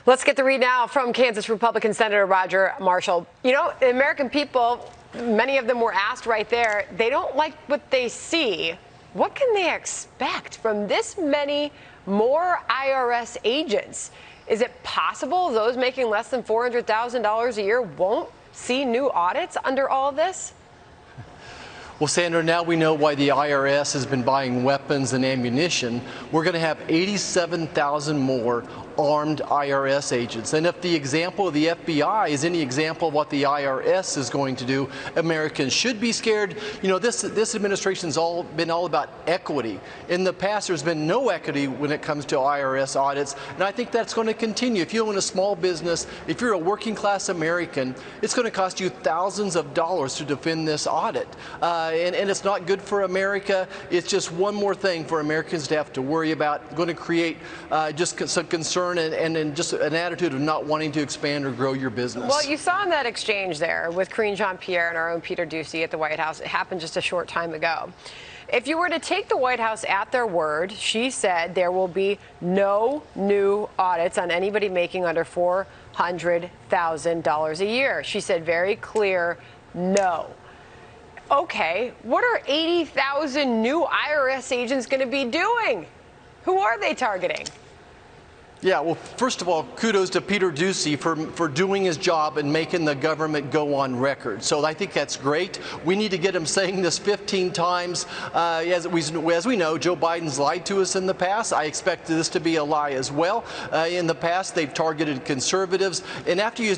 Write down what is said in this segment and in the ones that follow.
Let's get the read now from Kansas Republican Senator Roger Marshall. You know, the American people, many of them were asked right there, they don't like what they see. What can they expect from this many more IRS agents? Is it possible those making less than $400,000 a year won't see new audits under all of this? Well, Sandra, now we know why the IRS has been buying weapons and ammunition. We're going to have 87,000 more armed IRS agents. And if the example of the FBI is any example of what the IRS is going to do, Americans should be scared. You know, this administration's been all about equity. In the past, there's been no equity when it comes to IRS audits, and I think that's going to continue. If you own a small business, if you're a working class American, it's going to cost you thousands of dollars to defend this audit. And it's not good for America. It's just one more thing for Americans to have to worry about. It's going to create just some concern and just an attitude of not wanting to expand or grow your business. Well, you saw in that exchange there with Karine Jean-Pierre and our own Peter Doocy at the White House. It happened just a short time ago. If you were to take the White House at their word, she said there will be no new audits on anybody making under $400,000 a year. She said very clear, no. Okay, what are 80,000 new IRS agents going to be doing? Who are they targeting? Yeah, well, first of all, kudos to Peter Doocy for doing his job and making the government go on record. So I think that's great. We need to get him saying this 15 times. As we know, Joe Biden's lied to us in the past. I expect this to be a lie as well. In the past, they've targeted conservatives. And after you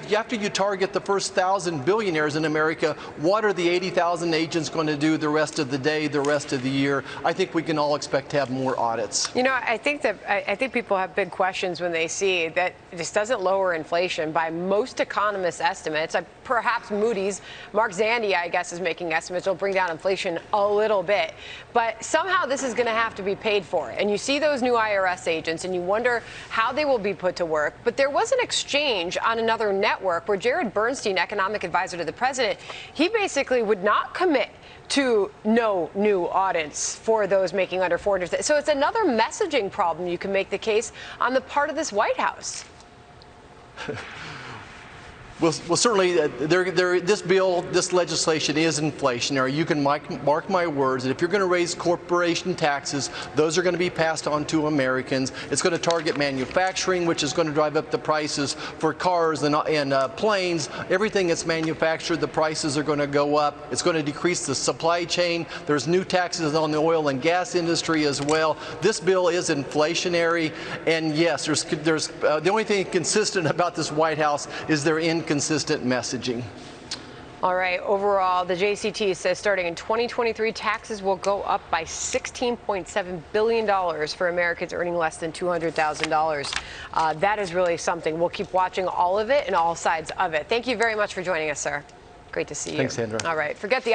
target the first 1,000 billionaires in America, what are the 80,000 agents going to do the rest of the day, the rest of the year? I think we can all expect to have more audits. You know, I think people have big questions when they see that this doesn't lower inflation by most economists' estimates. Perhaps Moody's, Mark Zandi, I guess, is making estimates. It'll bring down inflation a little bit. But somehow this is going to have to be paid for. And you see those new IRS agents and you wonder how they will be put to work. But there was an exchange on another network where Jared Bernstein, economic advisor to the president, he basically would not commit to no new audits for those making under $400,000. So it's another messaging problem you can make the case on the part of this White House. Well, certainly, this legislation is inflationary. You can mark my words that if you're going to raise corporation taxes, those are going to be passed on to Americans. It's going to target manufacturing, which is going to drive up the prices for cars and planes. Everything that's manufactured, the prices are going to go up. It's going to decrease the supply chain. There's new taxes on the oil and gas industry as well. This bill is inflationary, and yes, there's the only thing consistent about this White House is their inconsistent messaging. All right. Overall, the JCT says starting in 2023, taxes will go up by $16.7 billion for Americans earning less than $200,000. That is really something. We'll keep watching all of it and all sides of it. Thank you very much for joining us, sir. Great to see you. Thanks, Sandra. All right. Forget the